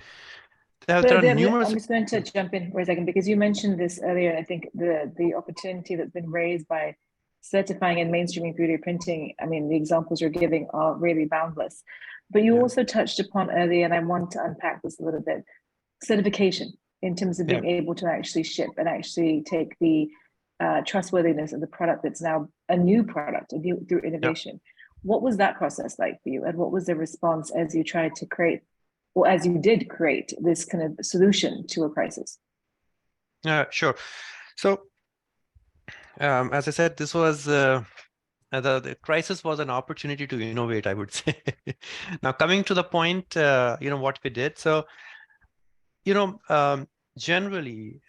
There are numerous. I'm just going to jump in for a second, because you mentioned this earlier. I think the opportunity that's been raised by certifying and mainstreaming 3D printing, I mean, the examples you're giving are really boundless. But you also touched upon earlier, and I want to unpack this a little bit, certification in terms of being able to actually ship and actually take the trustworthiness of the product that's now a new product through innovation. What was that process like for you? And what was the response as you tried to create, or as you did create, this kind of solution to a crisis? Sure. So as I said, this was the crisis was an opportunity to innovate, I would say. Now, coming to the point, what we did. So, generally,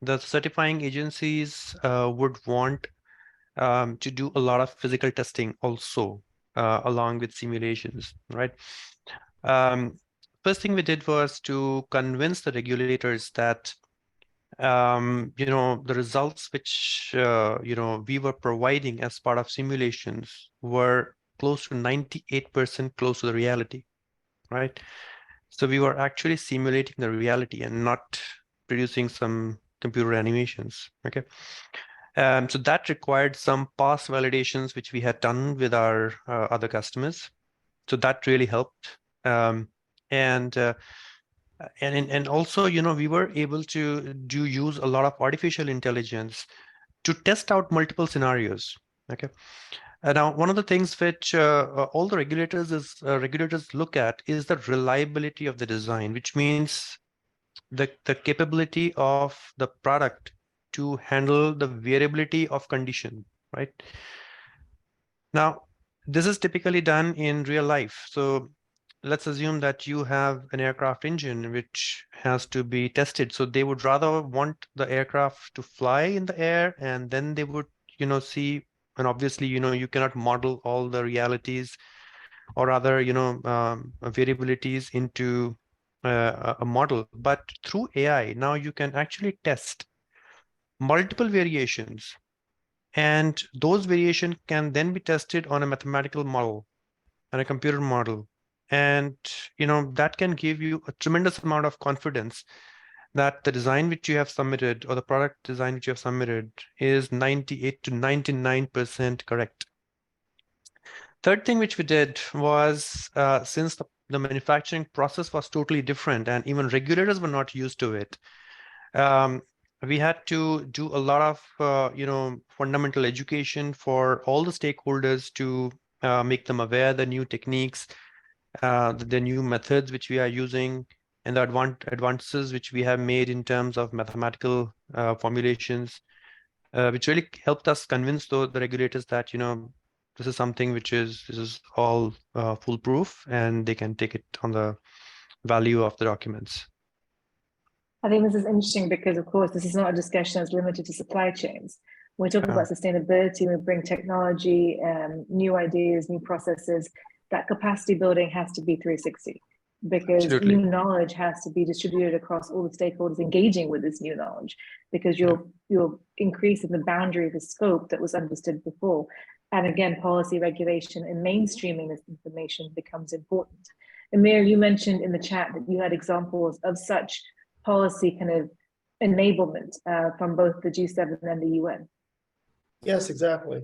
the certifying agencies would want to do a lot of physical testing also, along with simulations, right? First thing we did was to convince the regulators that the results which we were providing as part of simulations were close to 98% close to the reality, right? So we were actually simulating the reality and not producing some computer animations. Okay. So that required some past validations which we had done with our other customers. So that really helped. And also, we were able to use a lot of artificial intelligence to test out multiple scenarios. Okay. Now, one of the things which all the regulators look at is the reliability of the design, which means the capability of the product to handle the variability of condition, right? Now, this is typically done in real life. So let's assume that you have an aircraft engine which has to be tested. So they would rather want the aircraft to fly in the air, and then they would, see, and obviously, you cannot model all the realities or other, variabilities into a model. But through AI, now you can actually test multiple variations, and those variations can then be tested on a mathematical model and a computer model. And, that can give you a tremendous amount of confidence that the design which you have submitted or the product design which you have submitted is 98 to 99% correct. Third thing which we did was, since the manufacturing process was totally different and even regulators were not used to it, we had to do a lot of fundamental education for all the stakeholders to make them aware the new techniques, the new methods which we are using, and the advances which we have made in terms of mathematical formulations, which really helped us convince the regulators that this is something which is all foolproof, and they can take it on the value of the documents. I think this is interesting because, of course, this is not a discussion that's limited to supply chains. When we're talking about sustainability, we bring technology, new ideas, new processes. That capacity building has to be 360, because Absolutely. new knowledge has to be distributed across all the stakeholders engaging with this new knowledge, because you're increasing the boundary of the scope that was understood before. And again, policy regulation and mainstreaming this information becomes important. Amir, you mentioned in the chat that you had examples of such policy kind of enablement from both the G7 and the UN. Yes, exactly.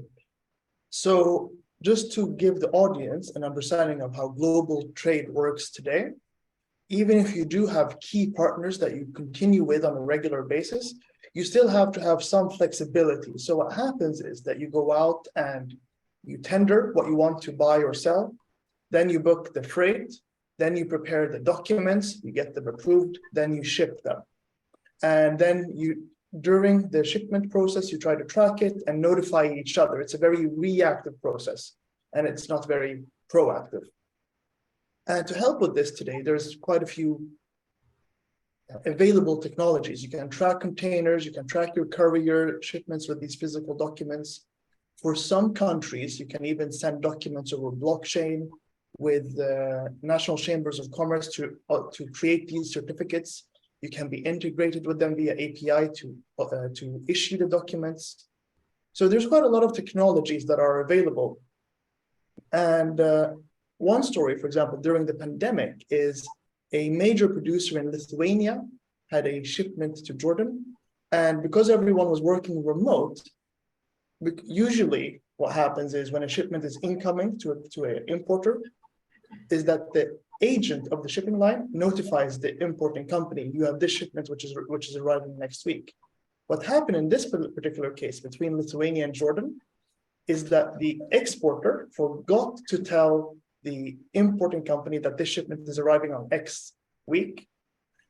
So just to give the audience an understanding of how global trade works today, even if you do have key partners that you continue with on a regular basis, you still have to have some flexibility. So what happens is that you go out and you tender what you want to buy or sell, then you book the freight, then you prepare the documents, you get them approved, then you ship them. And then during the shipment process, you try to track it and notify each other. It's a very reactive process, and it's not very proactive. And to help with this today, there's quite a few available technologies. You can track containers, you can track your courier shipments with these physical documents. For some countries, you can even send documents over blockchain with national chambers of commerce to create these certificates. You can be integrated with them via API to issue the documents. So there's quite a lot of technologies that are available. And one story, for example, during the pandemic is a major producer in Lithuania had a shipment to Jordan. And because everyone was working remote, usually what happens is when a shipment is incoming to an importer, is that the agent of the shipping line notifies the importing company, you have this shipment which is arriving next week. What happened in this particular case between Lithuania and Jordan is that the exporter forgot to tell the importing company that this shipment is arriving on X week,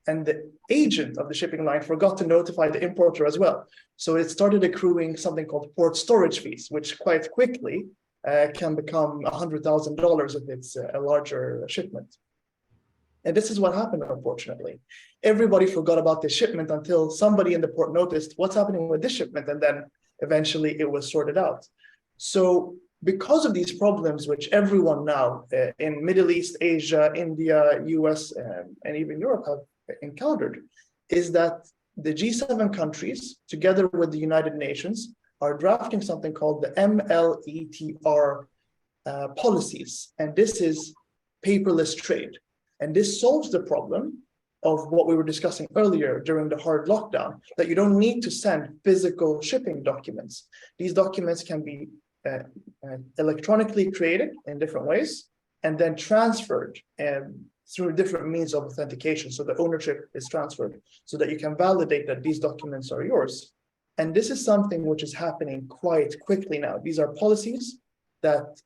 and the agent of the shipping line forgot to notify the importer as well. So it started accruing something called port storage fees, which quite quickly can become $100,000 if it's a larger shipment. And this is what happened, unfortunately. Everybody forgot about this shipment until somebody in the port noticed what's happening with this shipment, and then eventually it was sorted out. So because of these problems, which everyone now in Middle East, Asia, India, US, and even Europe have encountered, is that the G7 countries, together with the United Nations, are drafting something called the MLETR policies. And this is paperless trade. And this solves the problem of what we were discussing earlier during the hard lockdown, that you don't need to send physical shipping documents. These documents can be electronically created in different ways and then transferred through different means of authentication. So the ownership is transferred so that you can validate that these documents are yours. And this is something which is happening quite quickly now. These are policies that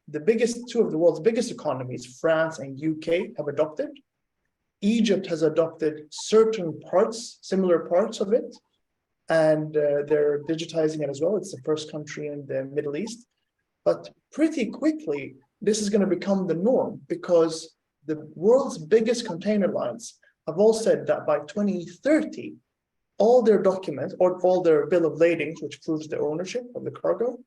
two of the world's biggest economies, France and UK, have adopted. Egypt has adopted certain parts, similar parts of it, and they're digitizing it as well. It's the first country in the Middle East. But pretty quickly, this is going to become the norm, because the world's biggest container lines have all said that by 2030, all their documents or all their bill of ladings, which proves the ownership of the cargo,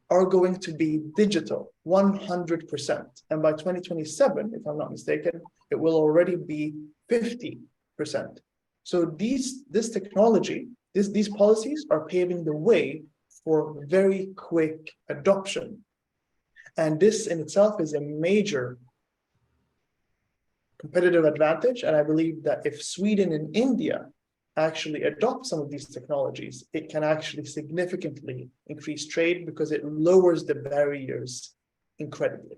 are going to be digital, 100%. And by 2027, if I'm not mistaken, it will already be 50%. So this technology, these policies are paving the way for very quick adoption. And this in itself is a major competitive advantage. And I believe that if Sweden and India actually adopt some of these technologies, it can actually significantly increase trade because it lowers the barriers incredibly.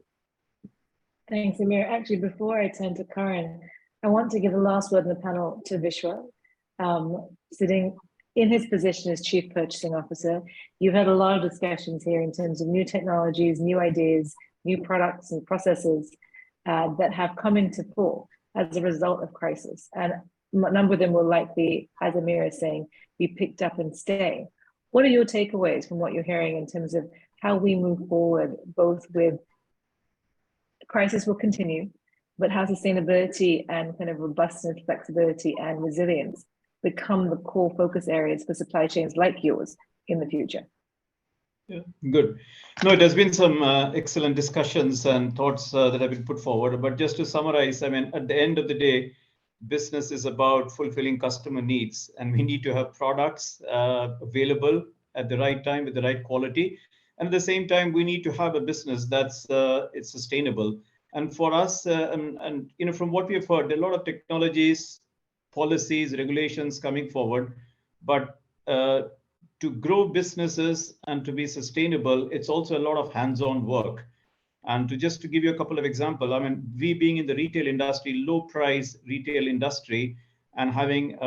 Thanks, Amir. Actually, before I turn to Karan, I want to give the last word in the panel to Vishwa, sitting in his position as Chief Purchasing Officer. You've had a lot of discussions here in terms of new technologies, new ideas, new products and processes that have come into fore as a result of crisis. And a number of them will likely, as Amir is saying, be picked up and stay. What are your takeaways from what you're hearing in terms of how we move forward, both with crisis will continue, but how sustainability and kind of robustness, flexibility, and resilience become the core focus areas for supply chains like yours in the future? Yeah, good. No, it has been some excellent discussions and thoughts that have been put forward. But just to summarize, I mean, at the end of the day, business is about fulfilling customer needs, and we need to have products available at the right time with the right quality. And at the same time, we need to have a business that's it's sustainable. And for us, and you know, from what we have heard, there are a lot of technologies, policies, regulations coming forward, but to grow businesses and to be sustainable, it's also a lot of hands-on work. And to give you a couple of examples, I mean, we being in the retail industry, low price retail industry, and having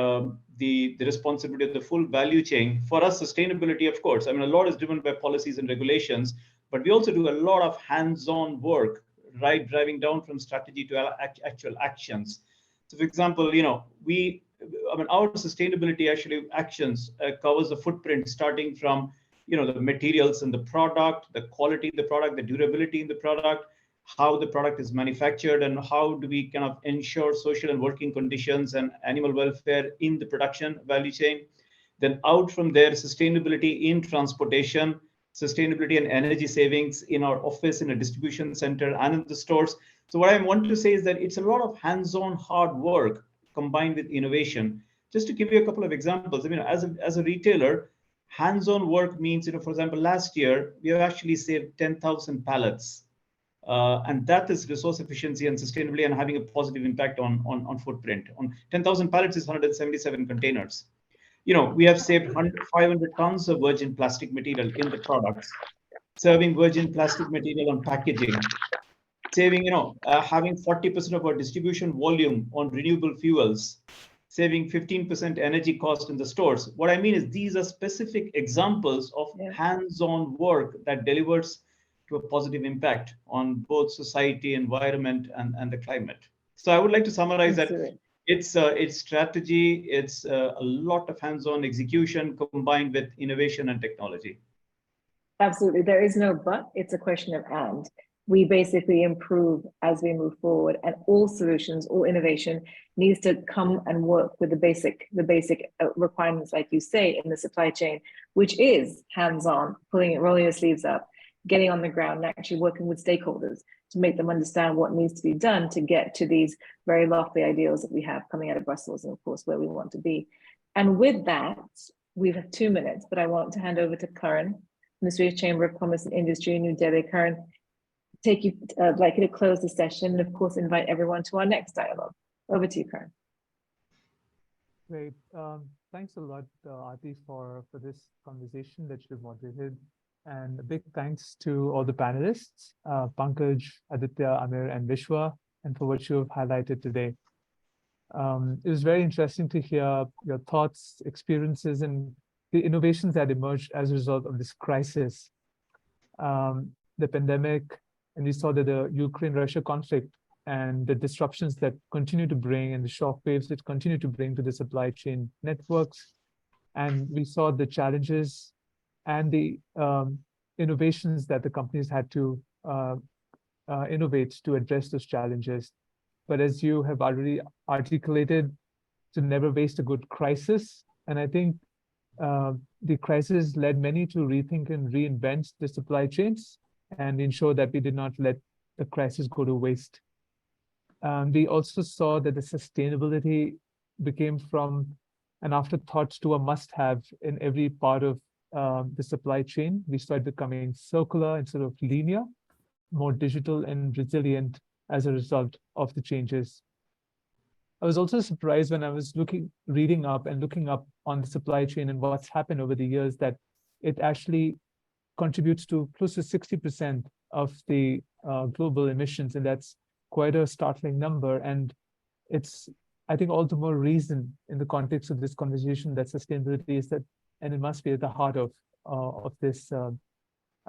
the responsibility of the full value chain, for us, sustainability, of course, I mean, a lot is driven by policies and regulations, but we also do a lot of hands-on work, right, driving down from strategy to actual actions. So for example, you know, our sustainability actually actions covers the footprint starting from, you know, the materials in the product, the quality of the product, the durability in the product, how the product is manufactured, and how do we kind of ensure social and working conditions and animal welfare in the production value chain. Then out from there, sustainability in transportation, sustainability and energy savings in our office, in a distribution center, and in the stores. So what I want to say is that it's a lot of hands-on hard work combined with innovation. Just to give you a couple of examples, I mean, as a retailer, hands-on work means, you know, for example, last year, we have actually saved 10,000 pallets. And that is resource efficiency and sustainability and having a positive impact on footprint. On 10,000 pallets is 177 containers. You know, we have saved 500 tons of virgin plastic material in the products, serving virgin plastic material on packaging, saving, you know, having 40% of our distribution volume on renewable fuels, saving 15% energy cost in the stores. What I mean is these are specific examples of hands-on work that delivers to a positive impact on both society, environment, and the climate. So I would like to summarize that it's strategy, it's a lot of hands-on execution combined with innovation and technology. Absolutely, there is no but, it's a question of and. We basically improve as we move forward, and all solutions, all innovation needs to come and work with the basic requirements, like you say, in the supply chain, which is hands-on, rolling your sleeves up, getting on the ground, and actually working with stakeholders to make them understand what needs to be done to get to these very lofty ideals that we have coming out of Brussels, and of course, where we want to be. And with that, we have 2 minutes, but I want to hand over to Karan from the Swedish Chamber of Commerce and Industry in New Delhi. Karan, I'd like you to close the session and of course invite everyone to our next dialogue. Over to you, Karan. Great. Thanks a lot, Aarti, for this conversation that you've moderated. And a big thanks to all the panelists, Pankaj, Aditya, Amir, and Vishwa, and for what you have highlighted today. It was very interesting to hear your thoughts, experiences, and the innovations that emerged as a result of this crisis. The pandemic, and we saw that the Ukraine-Russia conflict and the disruptions that continue to bring and the shockwaves that continue to bring to the supply chain networks. And we saw the challenges and the innovations that the companies had to innovate to address those challenges. But as you have already articulated, to never waste a good crisis. And I think the crisis led many to rethink and reinvent the supply chains and ensure that we did not let the crisis go to waste. We also saw that the sustainability became from an afterthought to a must-have in every part of the supply chain. We started becoming circular instead of linear, more digital and resilient as a result of the changes. I was also surprised when I was reading up and looking up on the supply chain and what's happened over the years, that it actually contributes to close to 60% of the global emissions, and that's quite a startling number. And it's, I think, all the more reason in the context of this conversation that sustainability is that, and it must be at the heart of this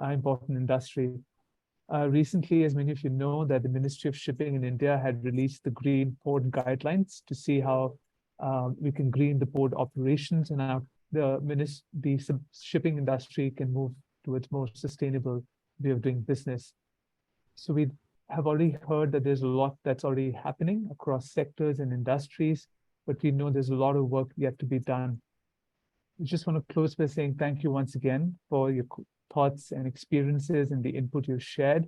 important industry. Recently, as many of you know, that the Ministry of Shipping in India had released the Green Port Guidelines to see how we can green the port operations, and how the shipping industry can move towards more sustainable way of doing business. So we have already heard that there's a lot that's already happening across sectors and industries, but we know there's a lot of work yet to be done. I just want to close by saying thank you once again for your thoughts and experiences and the input you've shared,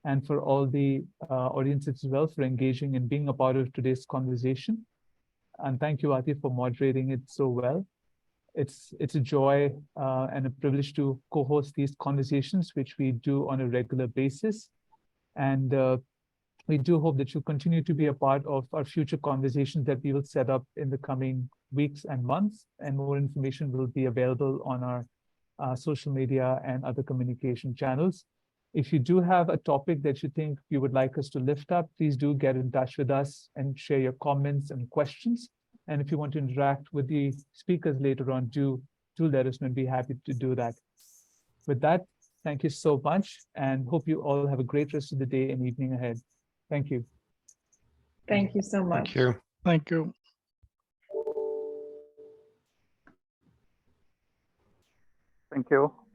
and for all the audience as well for engaging and being a part of today's conversation. And thank you, Atif, for moderating it so well. It's a joy and a privilege to co-host these conversations, which we do on a regular basis. And we do hope that you'll continue to be a part of our future conversations that we will set up in the coming weeks and months, and more information will be available on our social media and other communication channels. If you do have a topic that you think you would like us to lift up, please do get in touch with us and share your comments and questions. And if you want to interact with the speakers later on, do let us know, and be happy to do that. With that, thank you so much, and hope you all have a great rest of the day and evening ahead. Thank you. Thank you so much. Thank you. Thank you. Thank you.